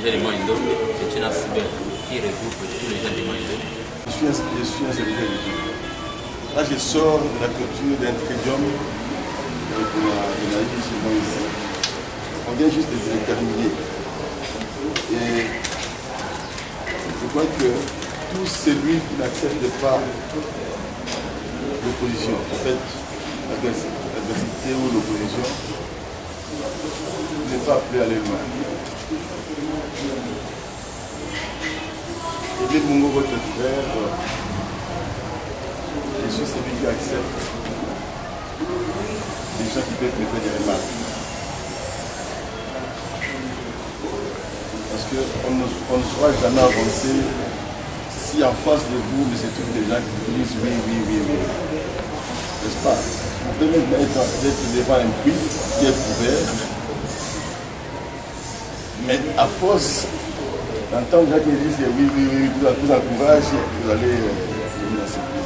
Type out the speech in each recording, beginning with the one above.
déjà de Moindo, c'est une assemblée qui regroupe tous les gens de Moindo. Je suis un serviteur de Dieu. Là, je sors de la clôture d'un tridium de la vie chez moi ici. On vient juste de le terminer. Et je crois que tout celui qui n'accepte pas l'opposition, en fait, l'adversité ou l'opposition, n'est pas appelé à aller loin. Aimez Mungo, votre frère, je suis celui qui accepte les gens qui peuvent me faire des remarques. Parce qu'on ne saura jamais avancer si en face de vous, mais c'est tous des gens qui disent oui, oui, oui, oui. N'est-ce pas? Vous pouvez même être devant un puits qui est couvert, mais à force d'entendre les gens qui disent oui, oui, oui, vous encourage, vous allez devenir surpris.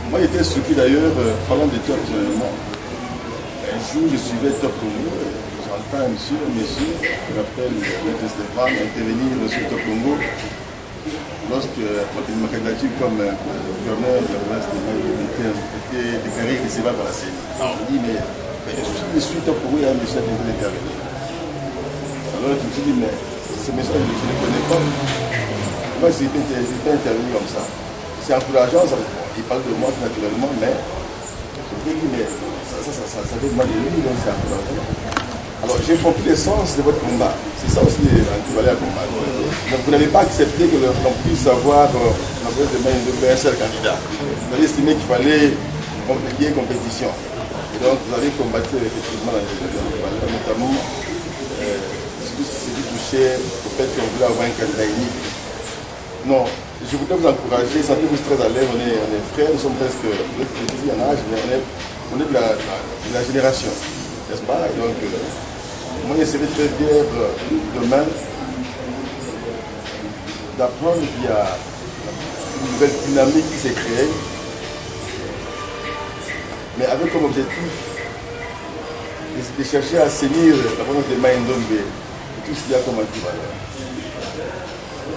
Moi, j'étais surpris d'ailleurs, parlant de Top généralement. Un jour, je suivais Top Congo, j'entends un monsieur, je m'appelle Maître Stéphane, intervenir sur Top Congo lorsque ma candidature comme gouverneur de l'Ouest de Mali était déclarée recevable par la CENI. Je dis, mais je suis Top Congo, il y a un monsieur qui veut intervenir. Alors je me suis dit, mais ce monsieur, je ne le connais pas. Moi, je n'ai pas intervenu comme ça. C'est encourageant, il parle de moi naturellement, mais je me dis, mais ça fait mal de lui, donc c'est encourageant. Alors j'ai compris l'essence de votre combat. C'est ça aussi l'antivalé à combat. Donc vous n'avez pas accepté que l'on puisse avoir la place de main d'un seul candidat. Vous avez estimé qu'il fallait qu'il y ait compétition. Et donc vous avez combattu effectivement l'antivalé, notamment ce qui touchait au fait qu'on voulait avoir un candidat unique. Non, je voudrais vous encourager, sentez-vous très à l'aise, on est frères, nous sommes presque petits en âge, mais on est de la génération, n'est-ce pas? Et donc, moi je serais très fier demain d'apprendre qu'il y a une nouvelle dynamique qui s'est créée, mais avec comme objectif de chercher à assainir la présence de Maïndombe et tout ce qu'il y a comme antivaleur.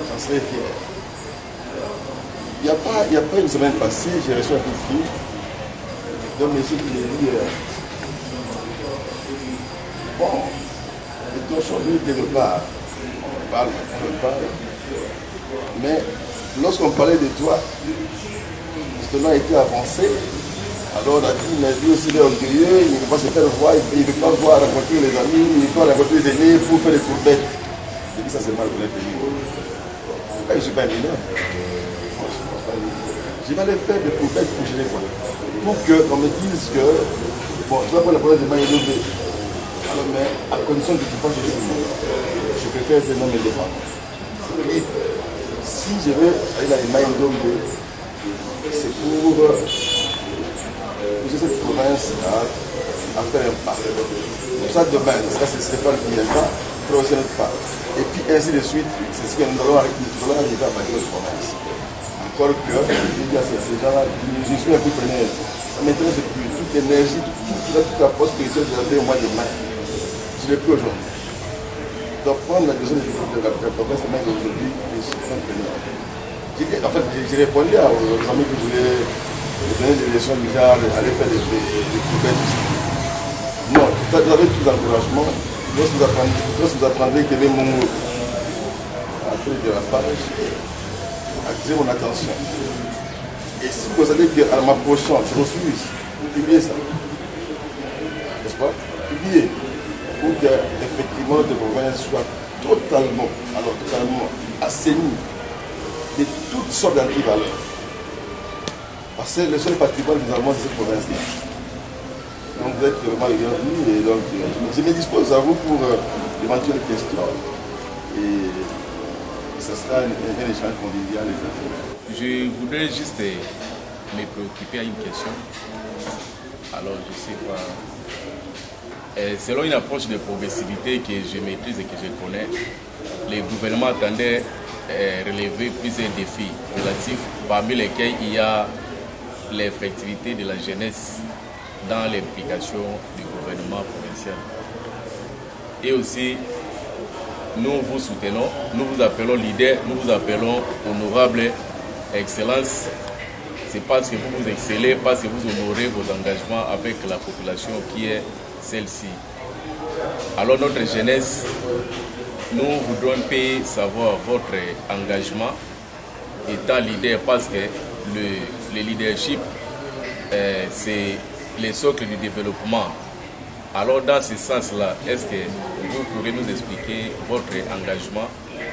J'en serais fier. Il n'y a pas une semaine passée, j'ai reçu un coup de fil d'un monsieur qui m'a dit bon, le torchon de quelque part, on parle, mais lorsqu'on parlait de toi, justement a été avancé, alors on a dit, mais lui aussi il est orgueilleux, il ne veut pas se faire voir, il ne veut pas voir rencontrer les amis, il veut pas rencontrer les aînés pour faire des courbettes. J'ai dit ça c'est mal pour les pays. Je ne suis pas un mineur. Je vais aller faire des courbettes pour gérer quoi. Pour qu'on me dise que, bon, je vais pas la problème de Maïndombe. Alors, mais à condition que tu fasses chez moi, je préfère vraiment me défendre. Et si je veux aller dans les Maïndombe, c'est pour pousser cette province à faire un pas. Pour ça, demain, ce sera Stéphane qui viendra, faire aussi notre pas. Et puis ainsi de suite, c'est ce que nous allons arriver à bâtir notre province. Encore que, je dis à ces gens-là, je suis un peu preneur. Ça m'intéresse plus. Toute l'énergie, toute la force spirituelle que j'avais au mois de mai, je ne l'ai plus aujourd'hui. Donc prendre la décision de la province de mai aujourd'hui, je suis un preneur. En fait, j'ai répondu aux amis qui voulaient donner des leçons du genre, aller faire des couverts. Non, vous avez tous les encouragements. Lorsque vous apprendrez que les mots à faire de la page, attirer mon attention. Et si vous constatez qu'en m'approchant, je refuse, publiez ça. N'est-ce pas? Publiez. Pour que effectivement notre province soit totalement assainie de toutes sortes d'antivaleurs. Parce que le seul patrimoine que nous avons, c'est cette province-là. Donc vous êtes vraiment bienvenus et donc je me dispose à vous pour d'éventuelles questions. Et ce sera un échange convivial. Je voudrais juste me préoccuper à une question. Alors, je sais pas. Selon une approche de progressivité que je maîtrise et que je connais, le gouvernement attendait relever plusieurs défis relatifs, parmi lesquels il y a l'effectivité de la jeunesse dans l'implication du gouvernement provincial. Et aussi nous vous soutenons, nous vous appelons leader, nous vous appelons honorable excellence. C'est parce que vous vous excellez, parce que vous honorez vos engagements avec la population qui est celle-ci. Alors notre jeunesse, nous voudrons savoir votre engagement étant leader, parce que le leadership, c'est le socle du développement. Alors dans ce sens-là, est-ce que vous pourrez nous expliquer votre engagement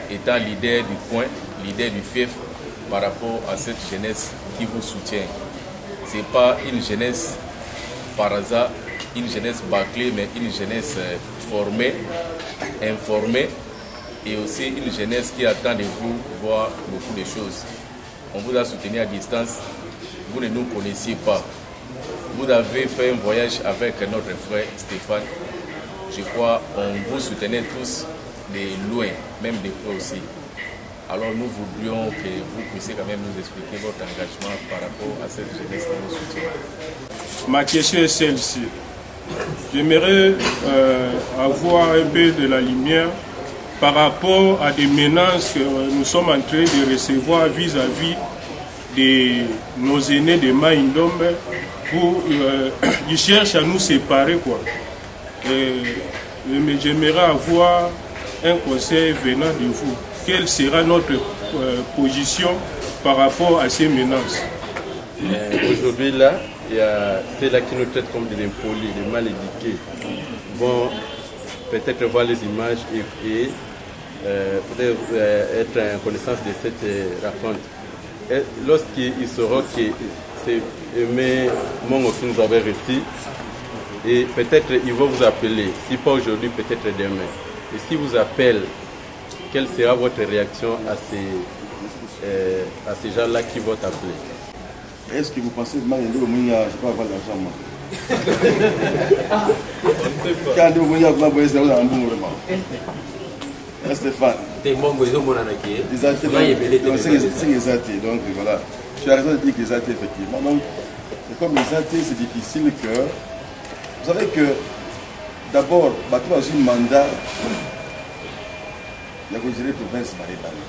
étant leader du coin, leader du fief, par rapport à cette jeunesse qui vous soutient? Ce n'est pas une jeunesse par hasard, une jeunesse bâclée, mais une jeunesse formée, informée, et aussi une jeunesse qui attend de vous voir beaucoup de choses. On vous a soutenu à distance, vous ne nous connaissiez pas. Vous avez fait un voyage avec notre frère Stéphane. Je crois qu'on vous soutenait tous de loin, même de près aussi. Alors nous voudrions que vous puissiez quand même nous expliquer votre engagement par rapport à cette jeunesse qui vous soutient. Ma question est celle-ci. J'aimerais avoir un peu de la lumière par rapport à des menaces que nous sommes en train de recevoir vis-à-vis de nos aînés de Maïndombe. Ils cherchent à nous séparer, quoi. J'aimerais avoir un conseil venant de vous. Quelle sera notre position par rapport à ces menaces? Aujourd'hui, là, il y a ceux-là qui nous traitent comme des impolis, des mal éduqués, vont peut-être voir les images et peut-être être en connaissance de cette raconte. Lorsqu'ils sauront que c'est Aimé Mongo qui nous avait reçu, et peut-être ils vont vous appeler, si pas aujourd'hui, peut-être demain. Et s'ils vous appellent, quelle sera votre réaction à ces gens-là qui vont t'appeler? Est-ce que vous pensez que je ne peux pas avoir l'argent, moi? Quand vous voyez que vous avez un bon vraiment. Stéphane. C'est exact. Donc voilà. Tu as raison de dire que les athées, effectivement. Donc, c'est comme les athées, c'est difficile que. Vous savez que d'abord, bateau a un mandat. Il y a que gérer province Maribane.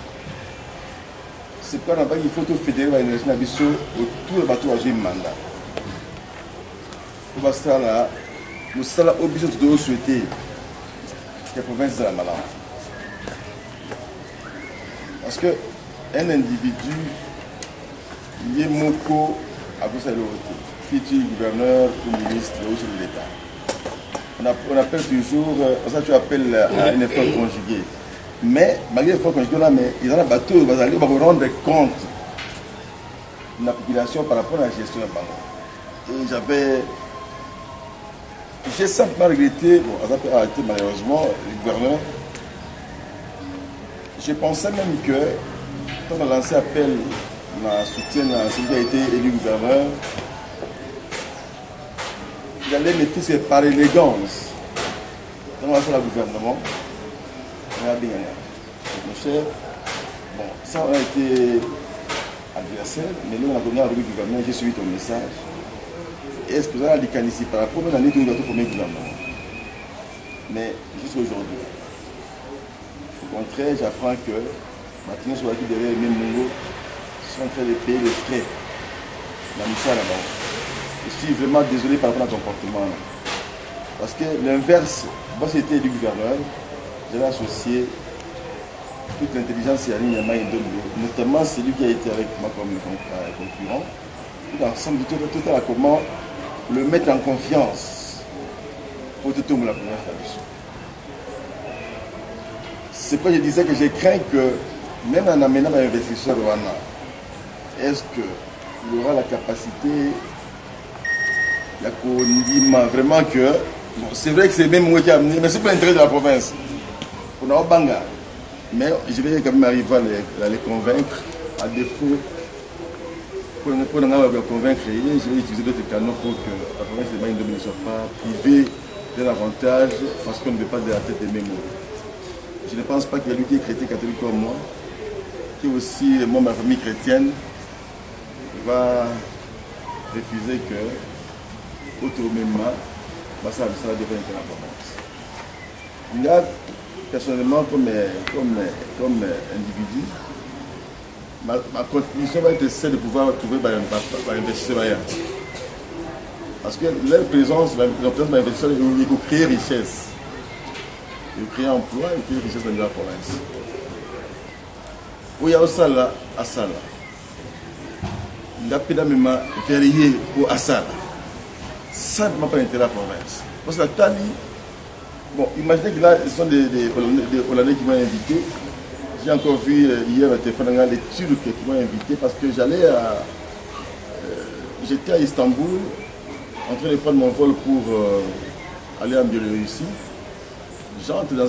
C'est pourquoi il faut tout fédérer l'énergie Nabiso autour du bateau a un mandat. Pour ça là, nous sommes obligés de souhaiter que la province de la malade. Parce qu'un individu, il est moko à cause de l'autre, futur gouverneur ou ministre ou chef de l'État. On appelle toujours, ça tu appelles un effort conjugué. Mais malgré l'effort conjugué là, mais ils ont un bateau, ils vont rendre compte de la population par rapport à la gestion de la banque. Et j'ai simplement regretté, bon, ça peut arrêter malheureusement, le gouverneur. Je pensais même que, quand on a lancé appel à soutien à celui qui a été élu gouverneur, il allait mettre par élégance. Quand on a fait le gouvernement, on a bien gagné. Mon cher, bon, ça on a été adversaire, mais là on a donné avec le gouvernement, j'ai suivi ton message. Est-ce que vous avez dit qu'ici, par rapport à l'année, nous avons formé le gouvernement? Mais jusqu'à aujourd'hui. Au contraire, j'apprends que maintenant, sur la qui derrière les mêmes Mongo sont en train de payer les frais. La mission là-bas. Je suis vraiment désolé par rapport à ton comportement. Parce que l'inverse, moi c'était du gouverneur, j'avais associé toute l'intelligence et la ligne de Maïndombe, notamment celui qui a été avec moi comme concurrent. Tout ensemble, tout à comment le mettre en confiance pour tout la première fois. C'est pourquoi je disais que je crains que, même en amenant un investisseur Rwanda, est-ce qu'il aura la capacité, vraiment que, bon, c'est vrai que c'est même moi qui ai amené, mais c'est pour l'intérêt de la province, pour notre banga. Mais je vais quand même arriver à les convaincre, à défaut, pour nous convaincre, je vais utiliser d'autres canaux pour que la province de Maïndombe ne soit pas privée d'un avantage parce qu'on ne veut pas de la tête des mémoires. Je ne pense pas qu'il y a lui qui est chrétien catholique comme moi, qui est aussi, moi, ma famille chrétienne, va refuser que, autrement, ça devrait être la province. Regarde, personnellement, comme individu, ma contribution va être celle de pouvoir trouver un investisseur. Parce que leur présence va investisseur, il faut créer richesse. Il faut créer emploi et créer richesse dans la province. Où il y a Osala, Asala. Il y a pédalement verrier pour Asala. Ça ne m'a pas intérêt à la province. Parce que la Tali, bon, imaginez que là, ce sont des Hollandais qui m'ont invité. J'ai encore vu hier au téléphone les Turcs qui m'ont invité parce que j'étais à Istanbul en train de prendre mon vol pour aller en Biélorussie. J'entre dans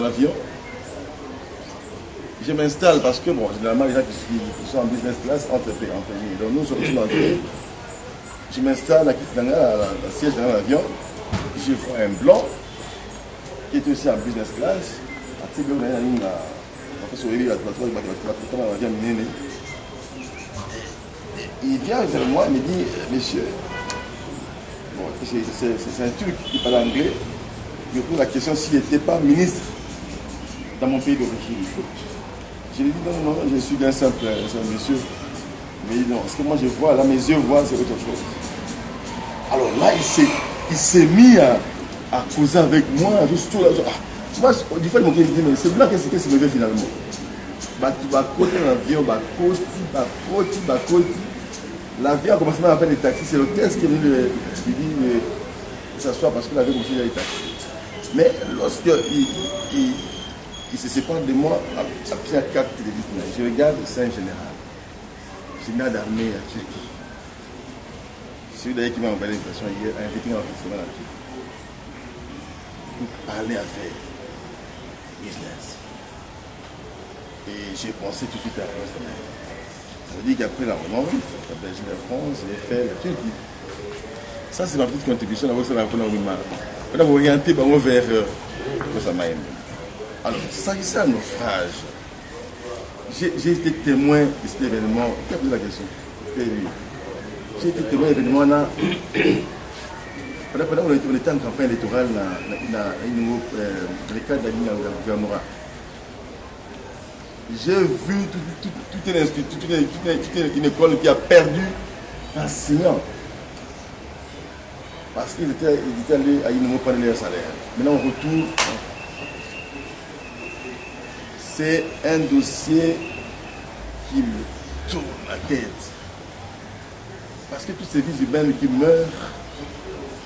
l'avion. Je m'installe parce que, bon, généralement, les gens qui sont en business class entrent en premier. Donc, nous sommes entrés. Je m'installe à la siège dans l'avion. Je vois un blanc qui est aussi en business class. Il vient vers moi et me dit, monsieur, bon, c'est un Turc qui parle anglais. Je pose la question s'il n'était pas ministre dans mon pays d'origine. Je lui dis non, je suis un simple monsieur. Mais non, ce que moi je vois, là mes yeux voient, c'est autre chose. Alors là, il s'est mis à causer avec moi, juste tout là. Moi, du fois, il m'a dit, mais c'est blanc qu'est-ce qu'il se fait finalement. Tu vas côté l'avion, l'avion a commencé à faire des taxis, c'est l'hôtesse qui est venu lui dire de s'asseoir parce que l'avion continue à les taxis. Mais lorsqu'il se sépare de moi, après la carte télévision, je regarde, c'est un général d'armée à Turquie. Celui d'ailleurs qui m'a envoyé l'invitation hier, a invité un festival à Turquie. Pour parler affaires, business. Et j'ai pensé tout de suite à la France. Ça veut dire qu'après la Hollande, la Belgique, la France, j'ai fait la Turquie. Ça, c'est ma petite contribution à votre rapport au Mima. On a orienté vers Osamaïm. Alors, s'agissant d'un naufrage, j'ai été témoin de cet événement. Qui a posé la question? J'ai été témoin de l'événement là. Pendant qu'on était en campagne électorale dans le cadre de la gouvernement. J'ai vu toute une institut, toute une école qui a perdu l'enseignant. Parce qu'il était allé à Inoumo prendre leur salaire. Maintenant, on retourne. C'est un dossier qui me tourne la tête. Parce que toutes ces vies humaines qui meurent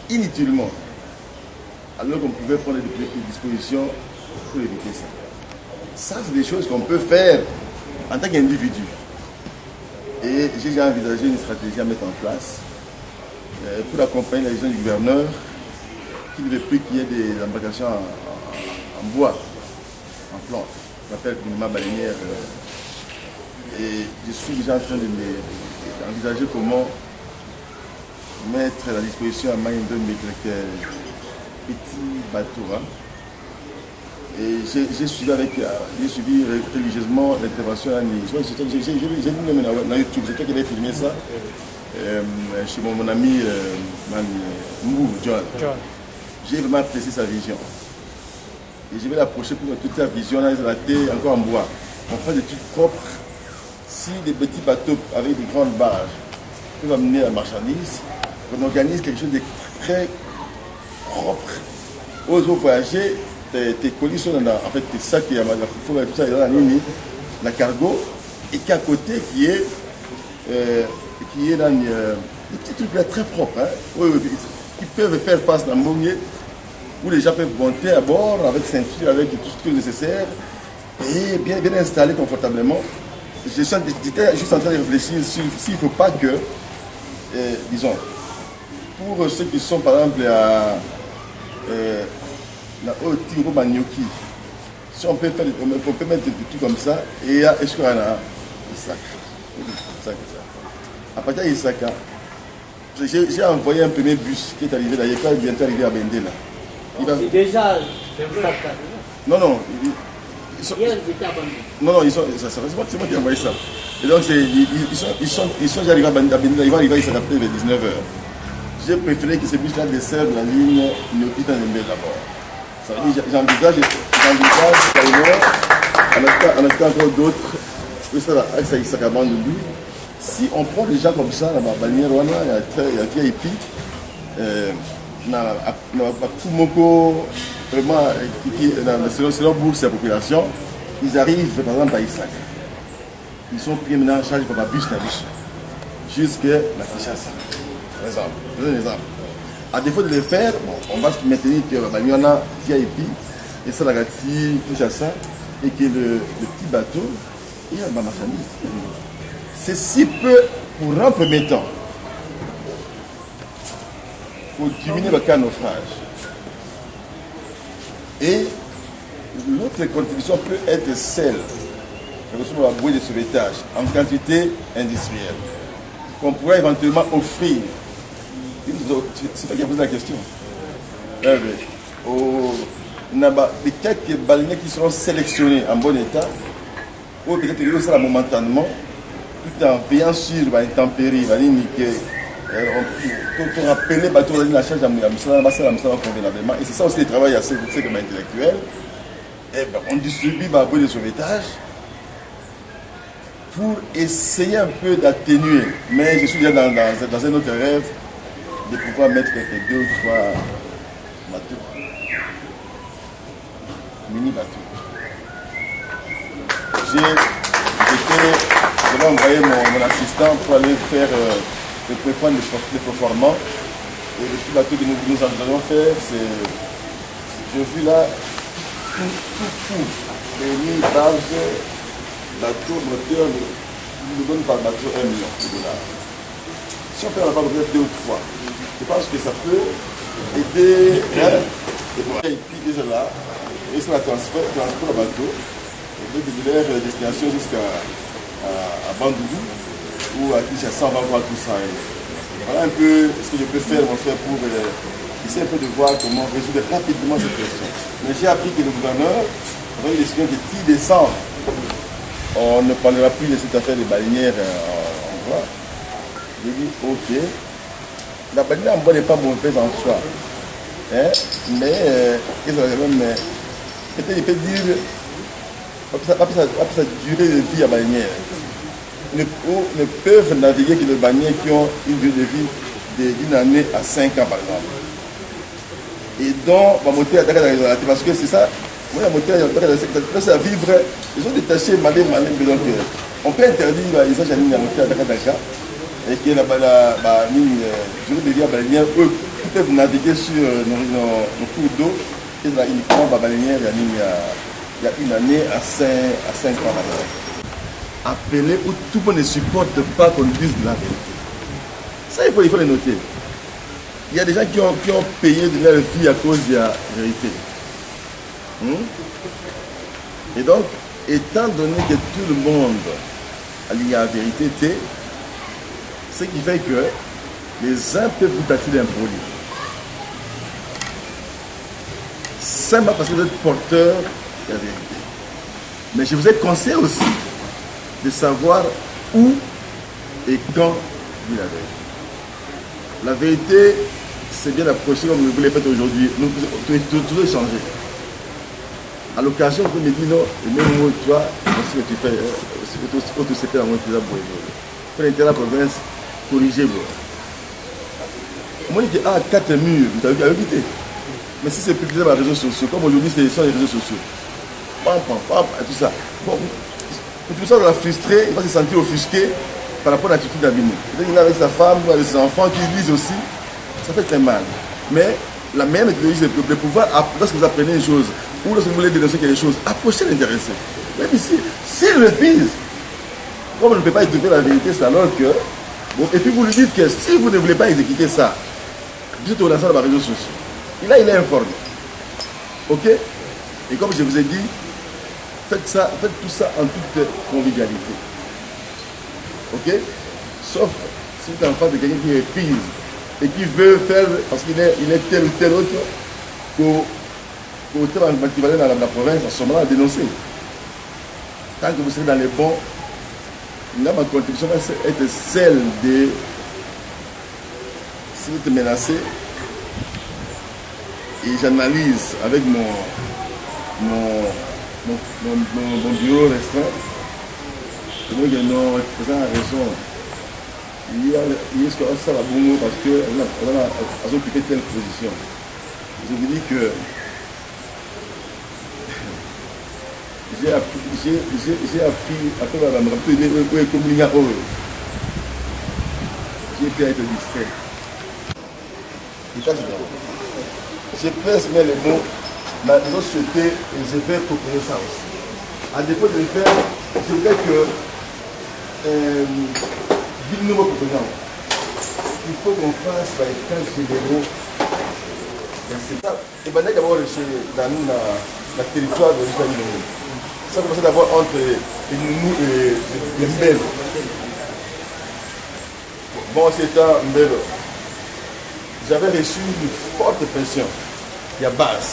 inutilement, alors qu'on pouvait prendre des dispositions pour éviter ça. Ça, c'est des choses qu'on peut faire en tant qu'individu. Et j'ai déjà envisagé une stratégie à mettre en place pour accompagner la région du gouverneur qui ne veut plus qu'il y ait des embarcations en bois, en plantes. On appelle ma baleinière. Et je suis déjà en train d'envisager comment mettre à la disposition à Maïndo quelques petits bateaux. Hein. Et j'ai suivi religieusement l'intervention à Nice. J'ai vu même dans YouTube, c'est toi qui avais filmé ça, chez mon ami Mbou, John. J'ai vraiment apprécié sa vision. Et je vais l'approcher pour toute sa vision, là, encore en bois. On fait des trucs propres. Si des petits bateaux avec des grandes barges peuvent amener la marchandise, on organise quelque chose de très propre. Aux autres voyagers, tes colis sont dans en fait tes sacs, il y a la fourre et tout ça, il y a la cargo, et qu'à côté qui est dans des petits trucs là très propres, hein, qui peuvent faire face à la Mongé, où les gens peuvent monter à bord avec ceinture, avec tout ce qui est nécessaire, et bien installés confortablement. J'étais juste en train de réfléchir s'il ne faut pas que, disons, pour ceux qui sont par exemple à la haute Gnocchi, si on peut mettre des trucs comme ça, et est-ce qu'il y a un sac. À partir d'Isaka, j'ai envoyé un premier bus qui est arrivé d'ailleurs, qui est bientôt arrivé à Bendela. C'est déjà non, c'est moi qui ai envoyé ça. Et donc ils sont déjà arrivés à Bendela, ils vont arriver à Isaka vers 19h. J'ai préféré que ce bus-là desserve la ligne Gnocchi d'abord. Ça veut dire j'envisage en achetant encore d'autres, que ça avec ça de lui. Si on prend des gens comme ça, la bannière, il y a VIP, tout moko, vraiment, selon bourse et la population, ils arrivent par exemple à Isaac. Ils sont pris maintenant en charge par la bus jusqu'à la Kinshasa. Par exemple, je donne un exemple. À défaut de le faire, bon, on va se maintenir que la bannière VIP et ça la gâtie Kinshasa et que le petit bateau il y a ma marchandise. C'est si peu pour un premier temps. Pour diminuer le cas de naufrage. Et l'autre contribution peut être celle de la bouée de sauvetage en quantité industrielle qu'on pourrait éventuellement offrir. C'est toi qui as posé la question. Il y a des quelques baleiniers qui seront sélectionnés en bon état, ou peut-être que ça momentanément, tout en veillant sur l'intempérie, on rappeler les bateaux de la charge convenablement. Et c'est ça aussi le travail assez intellectuel. On distribue la bouée de sauvetage pour essayer un peu d'atténuer. Mais je suis déjà dans un autre rêve de pouvoir mettre quelques 2 ou 3 bateaux. Mini bateaux. Je vais envoyer mon assistant pour aller faire le point de performance. Et le petit bateau que nous allons faire, c'est. Je vis là tout. Les lignes, barges, bateau, moteur, nous donne par bateau 1 million de dollars. Si on peut en avoir peut-être 2 ou 3, je pense que ça peut aider. Et puis déjà là, et c'est la transport à bateau, de leur destination jusqu'à Bandoudou ou à Kinshasa, on va voir tout ça. Voilà un peu ce que je peux faire, mon frère, pour essayer un peu de voir comment résoudre rapidement cette question. Mais j'ai appris que le gouverneur a eu une décision de 10 décembre. On ne parlera plus de cette affaire de baleinière en voie. J'ai dit, ok, la baleinière en bois n'est pas mauvaise en soi. Hein? Mais, peut-être il peut dire, après sa durée de vie à baleinière, ne peuvent naviguer que les baleinières qui ont une durée de vie d'une année à 5 ans, par exemple. Et donc, on va monter à Dakar parce que c'est ça. Moi, la montée à Dakar, c'est à vivre. Ils ont détaché malin. Donc, on peut interdire les gens à monter à Dakar. Et que la durée de vie à baleinière, eux, ils peuvent naviguer sur nos cours d'eau. Et là, uniquement, la baleinière, il y a une année à 5 ans. Appeler où tout le monde ne supporte pas qu'on dise la vérité. Ça, il faut le noter. Il y a des gens qui ont payé de leur vie à cause de la vérité. Et donc, étant donné que tout le monde a lié à la vérité, ce qui fait que les uns peuvent vous attirer un produit. Simplement parce que vous êtes porteur de la vérité. Mais je vous ai conseillé aussi de savoir où et quand dire la vérité. La vérité, c'est bien approché comme vous l'avez fait aujourd'hui. Nous tout changer. À l'occasion, vous me dites non, et même moi, toi, ce que tu fais, ce que tu sais faire, moi, tu as beau. Pour l'intérêt de la province, corrigez-vous. Moi, je dis, 4 murs, vous avez évité. Mais si c'est publié par les réseaux sociaux, comme aujourd'hui, c'est sur les réseaux sociaux, et tout ça. Bon, tout ça, on l'a frustré, il va se sentir offusqué par rapport à l'attitude d'Abini. Il est avec sa femme, ou avec ses enfants qui lisent aussi, ça fait très mal. Mais la meilleure méthodologie, c'est de pouvoir, lorsque vous apprenez une chose, ou lorsque vous voulez dénoncer quelque chose, approchez l'intéressé. Même ici, s'il refuse, comme on ne peut pas exécuter la vérité, c'est alors que. Bon, et puis vous lui dites que si vous ne voulez pas exécuter ça, vous êtes au lanceur par les réseaux sociaux. Et là, il est informé. Ok? Et comme je vous ai dit, faites tout ça en toute convivialité. Ok? Sauf si vous êtes en face de quelqu'un qui refuse et qui veut faire, parce qu'il est tel ou tel autre, pour qui va aller dans la province, à ce moment-là, à dénoncer. Tant que vous serez dans les bons, là, ma contribution va être celle de, si vous êtes menacé, et j'analyse avec mon bureau restreint, je me dis que non, le président a raison. Il y a ce qu'on ça va bon parce qu'on a occupé telle position. Je vous dis que j'ai appris après la communication. J'ai pu être distrait. Je presse mais les mots, mais ils ont souhaité et je vais proposer ça aussi. À défaut de le faire, je voudrais que il faut qu'on fasse les cas généraux. Et bien d'abord dans nous, le territoire de l'Italie. Ça commence d'abord entre nous et les Mbèles. Bon, c'est un Mbèle. J'avais reçu une forte pression. Il y a base.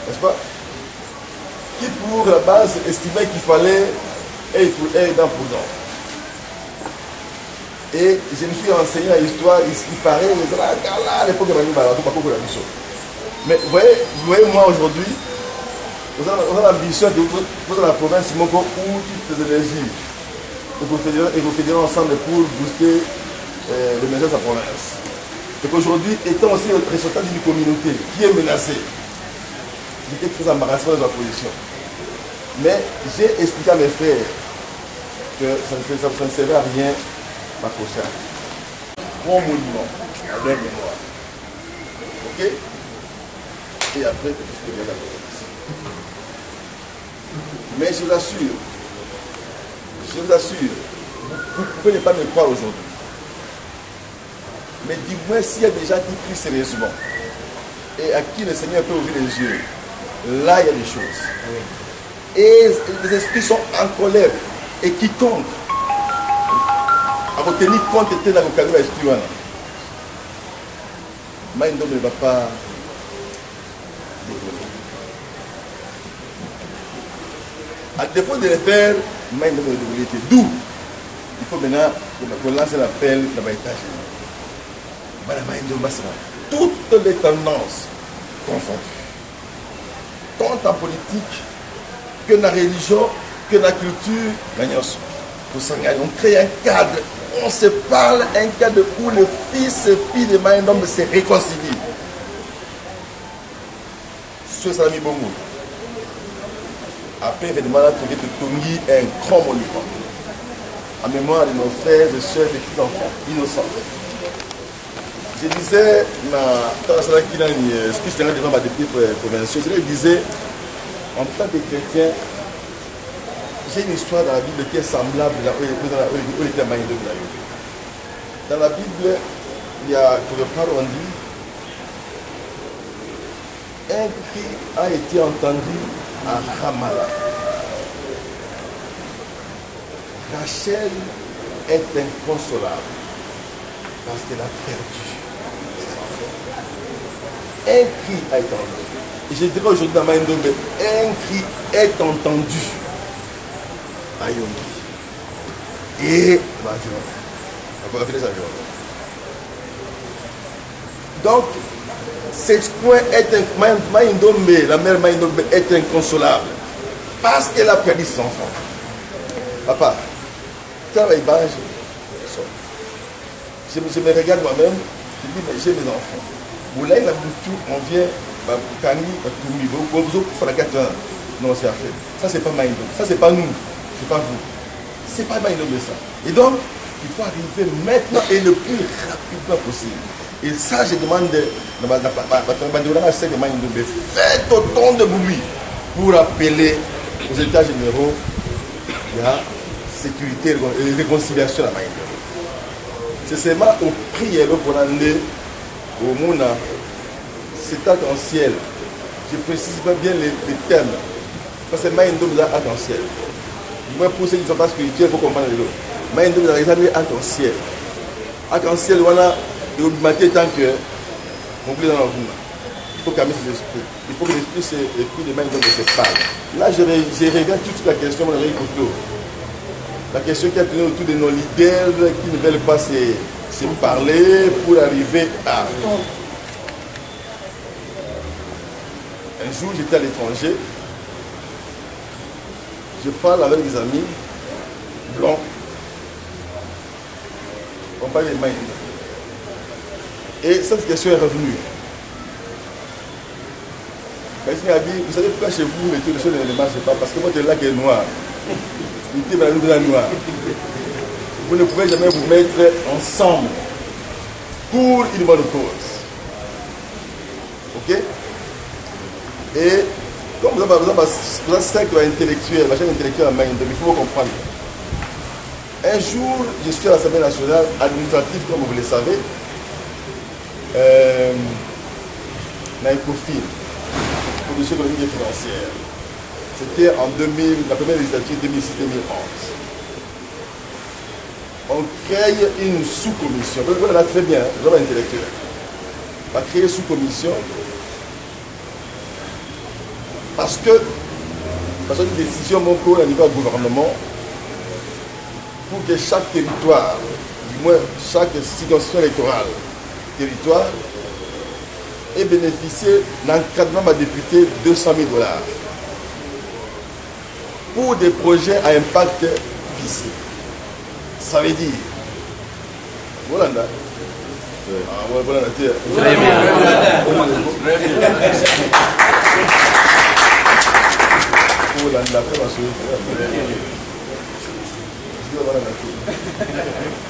N'est-ce pas? Qui pour la base estimait qu'il fallait être dans prudent. Et je me suis enseigné à l'histoire, il paraît, à l'époque de mais vous voyez moi aujourd'hui, vous avez l'ambition de vous dans la province Moko où toutes les énergies et vous fédérez ensemble pour booster le message de la province. Et qu'aujourd'hui, étant aussi le ressortant d'une communauté qui est menacée, j'étais très embarrassé dans la position. Mais j'ai expliqué à mes frères que ça ne servait à rien m'accrocher. Mon monument, à leur mémoire. Ok? Et après, je vais la province. Mais je vous assure, vous pouvez ne pas me croire aujourd'hui. Mais dis-moi s'il y a des gens qui prient sérieusement et à qui le Seigneur peut ouvrir les yeux, là il y a des choses. Et les esprits sont en colère et quiconque à vous tenir compte de la localité de l'esprit. Maïndo ne va pas dévoiler. À défaut de le faire, Maïndo ne va dévoiler. D'où il faut maintenant qu'on lance l'appel dans l'étage. Toutes les tendances confondues, tant en politique que dans la religion, que dans la culture, on crée un cadre, on se parle, un cadre où le fils et fille de Maïndom se réconcilient. Ce sera mis bon mot. Après, évidemment, là, tu veux Tongi un grand monument en mémoire de nos frères et soeurs et petits-enfants innocents. Je disais, dans la speech devant ma députée provinciale, je disais, en tant que chrétien, j'ai une histoire dans la Bible qui est semblable à où était Maïndom. Dans la Bible, il y a, pour le parler, on dit, un cri a été entendu à Ramallah. Rachel est inconsolable parce qu'elle a perdu. Un cri a été entendu. Et je dirais aujourd'hui dans Maïndom, un cri est entendu à Yongi. Et donc, ce coin est Maïndom, la mère Maïndom est inconsolable parce qu'elle a perdu son enfant. Papa, travaille bas, je me regarde moi-même, je dis, mais j'ai mes enfants. Moulay, on vient, Kani, Toumi, vous faire la 4 ans. Non, c'est à faire. Ça, c'est pas Maïndom. Ça, c'est pas nous. C'est pas vous. C'est pas Maïndom de ça. Et donc, il faut arriver maintenant et le plus rapidement possible. Et ça, je demande, faites autant de bruit pour appeler aux États généraux. Il y a sécurité et réconciliation à Maïndom. C'est seulement au prière pour aller au monde, c'est arc-en-ciel. Je précise pas bien les termes. Parce que Maïndom est arc-en-ciel. Du moins pour ceux qui ne sont pas spirituels, il faut comprendre l'autre. Maïndom est arc-en-ciel. Arc-en-ciel, voilà, et au matin, tant que on voulait dans la roue. Il faut calmer ses esprits. Il faut que l'esprit de Maïndom se parle. Là, je regarde toute la question de Marie Couteau. La question qui a tourné autour de nos leaders qui ne veulent pas se parler pour arriver à. Un jour, j'étais à l'étranger. Je parle avec des amis blancs. On parle des Maïs. Et cette question est revenue. Quelqu'un a dit, vous savez pourquoi chez vous les taux de choses ne marchent pas? Parce que votre lac est noir. L'unité va nous noir. Vous ne pouvez jamais vous mettre ensemble pour une bonne cause. Ok? Et comme vous avez un cercle intellectuel, la chaîne intellectuelle en main, il faut comprendre. Un jour, je suis à l'Assemblée nationale administrative, comme vous le savez, dans l'ECOFIN, Commission économique et financière. C'était en 2000, la première législature 2006-2011. On crée une sous-commission. Vous l'avez très bien, vous avez intellectuel. On va créer une sous-commission parce que une décision mon cours au niveau du gouvernement pour que chaque territoire, du moins chaque circonscription électorale, territoire, ait bénéficié d'un encadrement de député de $200 000 pour des projets à impact physique. Ça veut dire, voilà, voilà, très bien.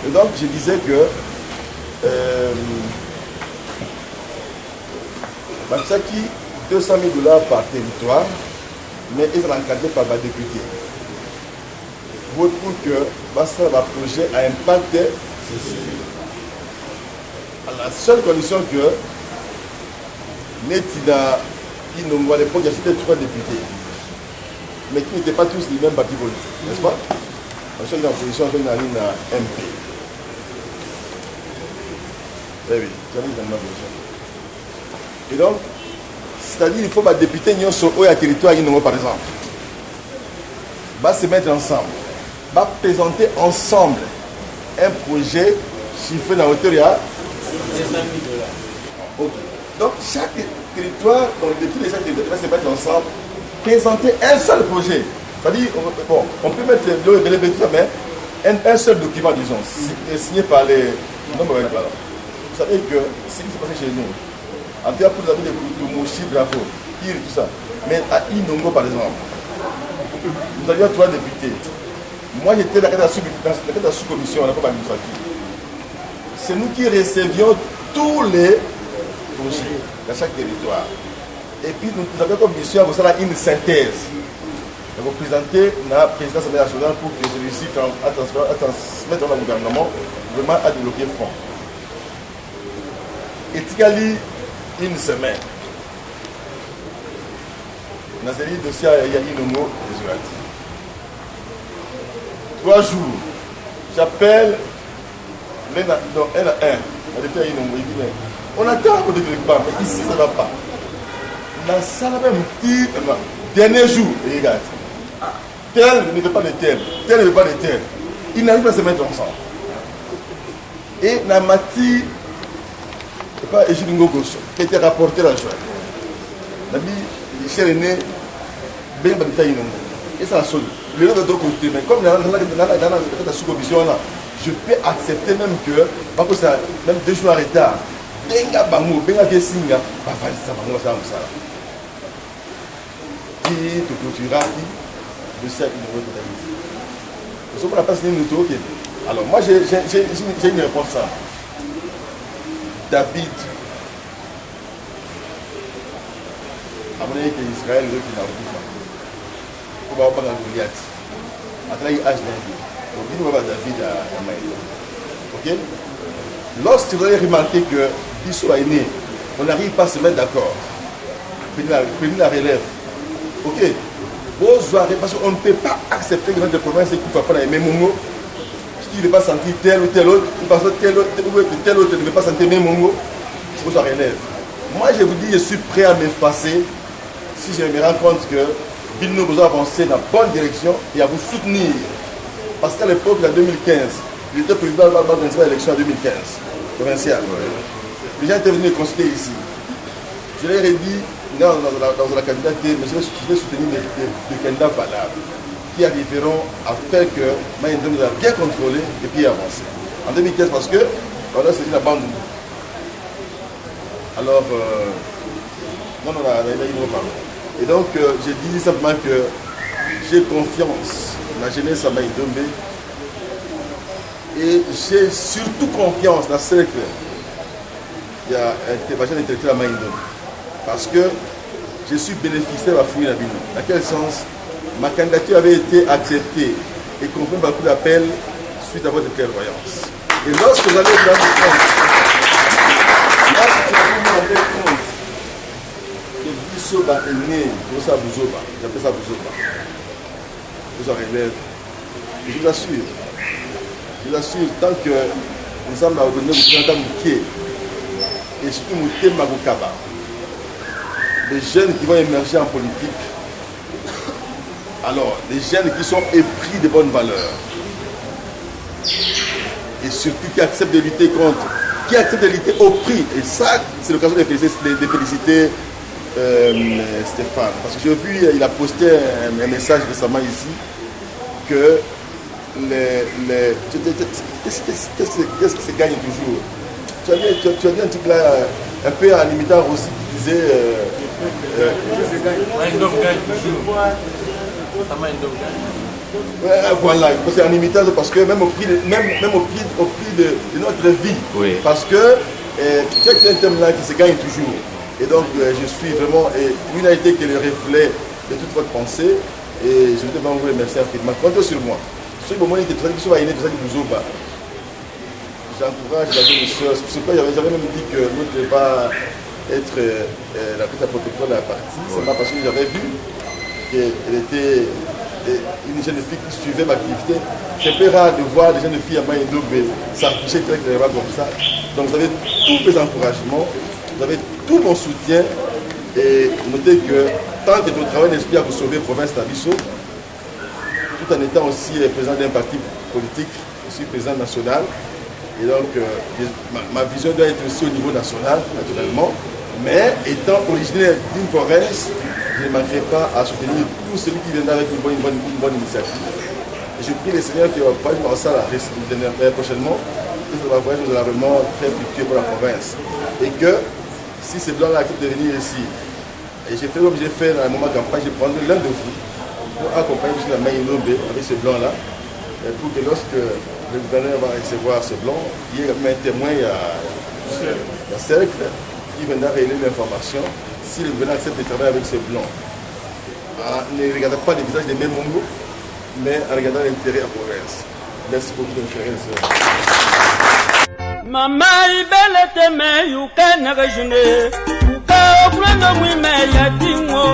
Et donc je disais que Batsaki, $200 000 par territoire, mais ils sont encadrés par ma députée. Pour que Bassa va projet à impact, à la seule condition que Netina, à l'époque, il y avait 3 députés, mais qui n'étaient pas tous les mêmes partis politiques, n'est-ce pas? On est en position de la ligne MP. Eh oui, tu as mis dans ma position. Et donc, c'est-à-dire qu'il faut que les députés sur le territoire, par exemple, va se mettre ensemble, va présenter ensemble un projet chiffré dans la hauteur de $200 000. Okay. Donc, chaque territoire, les chaque territoire va se mettre ensemble, présenter un seul projet. C'est-à-dire, bon, on peut mettre le bénéfice, mais un seul document, disons, signé par les. Vous savez que ce qui s'est passé chez nous, en tout cas pour les amis de Koutoumouchi, Bravo, Kir, tout ça, mais à Inongo par exemple, nous avions 3 députés. Moi j'étais dans la sous-commission, on n'a pas administrative. C'est nous qui recevions tous les projets dans chaque territoire. Et puis nous avions comme mission à vous faire une synthèse. De vous présenter la présidence nationale pour que celui-ci à transmettre au gouvernement vraiment à débloquer le fonds. Et Tigali, une semaine. Dans ce dossier, il y a une mot désolé. 3 jours. J'appelle un à un. On attend au début pas, mais ici ça ne va pas. Dans ça, même petit, dernier jour, regarde. Tel ne veut pas de tel, tel ne veut pas de tel. Ils n'arrivent pas à se mettre ensemble. Et Namati, pas Ejidingo Gosso, qui était rapporté la joie. Nabi, cher aîné, Ben Babita Inongo. Et ça a sonné. Le de l'autre côté, mais comme dans la sous-commission là, je peux accepter même que, parce que ça, même 2 jours en retard, Benga Bango, Benga Gessinga, va faire ça, Bango, ça, ça. Qui te clôturera, de ça, qui ne veut pas dire. Ce qu'on a pas signé une auto, alors moi j'ai une réponse à David. À mon avis, que Israël veut qu'il n'a pas. On va pas dans Goliath. Après, il y a H. Donc, il va David à Maïla. Ok? Lorsque vous avez remarqué que Bissot est né, on n'arrive pas à se mettre d'accord. Prenez la relève. Ok? Parce qu'on ne peut pas accepter que notre province ne peut pas les mêmes mots. Qui ne veut pas sentir tel ou tel autre, parce que tel autre ne veut pas sentir même mots. Il faut que ça relève. Moi, je vous dis, je suis prêt à m'effacer si je me rends compte que Bino vous a avancé dans la bonne direction et à vous soutenir. Parce qu'à l'époque, en 2015, il était président de l'élection en 2015, provincial. Les gens étaient venus consulter ici. Je leur ai dit, dans la candidature, mais je vais soutenir des candidats valables qui arriveront à faire que Maïndom va bien contrôler et puis avancer. En 2015, parce que on a saisi la bande. Alors, non, et donc, j'ai dit simplement que j'ai confiance dans la jeunesse à Maïndombe et j'ai surtout confiance dans ce que il y a un témoignage intellectuel à Maïndombe. Parce que je suis bénéficiaire à Fouine Abino. Dans quel sens? Ma candidature avait été acceptée et confirmée par le coup d'appel suite à votre clairvoyance. Et lorsque vous allez vous rendre compte, que Bisoba est né, Bosa Bouzoba, j'appelle ça Bouzoba, vous en relève, je vous assure, tant que nous sommes à reconnaître le président Mouké et surtout Mouké Magokaba, les jeunes qui vont émerger en politique, alors les jeunes qui sont épris de bonnes valeurs et surtout qui acceptent de lutter contre, qui acceptent de lutter au prix, et ça c'est l'occasion de féliciter Stéphane, parce que j'ai vu, il a posté un message récemment ici que qu'est-ce qui se gagne toujours. Tu as dit un truc là, un peu en imitant aussi qui disait Maïndom gagne toujours. Voilà, c'est en imitant parce que même au prix de notre vie, oui. Parce que c'est un thème là qui se gagne toujours. Et donc je suis vraiment l'unité qui est le reflet de toute votre pensée et je voudrais vous remercier infiniment. Comptez sur moi. Sur le moment où il était tout ça qui vous j'encourage la jeune sœur. C'est pourquoi j'avais même dit que nous ne devons pas être la petite protecteur de la partie. C'est pas parce que j'avais vu qu'elle était une jeune fille qui suivait ma activité. C'est peu rare de voir des jeunes filles à Maïndombe s'afficher très clairement comme ça. Donc vous avez tous mes encouragements, vous avez tout mon soutien et notez que tant que notre travail n'inspire à vous sauver province d'Abisso, tout en étant aussi président d'un parti politique, je suis président national. Et donc, ma vision doit être aussi au niveau national, naturellement. Mais étant originaire d'une province, je ne manquerai pas à soutenir tout celui qui viendra avec une bonne initiative. Et je prie les seigneurs qui vont pas voir ça prochainement, que ça va vraiment très fructueux pour la province. Et que si ces blancs-là acceptent de venir ici, et j'ai fait comme j'ai fait dans le moment de campagne, je prendrai l'un de vous pour accompagner la Maïndombe avec ces blancs-là, pour que lorsque le gouverneur va recevoir ce blanc, il y a un témoin, il y a Cercle, qui viendra révéler l'information. Si le gouverneur accepte de travailler avec ce blanc, ne regardez pas les visages des mêmes Mongo, mais en regardant l'intérêt à la province. Merci beaucoup de me faire Mama ibele teme yuka nagajune uka okuranga mwime yatingo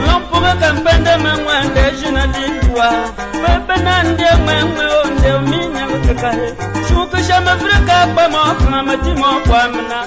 lompura kampende mangwande jina ditwa bebe nande mangwe onde uminya kakahe shuka shama frika pa mo mama timo kwa mna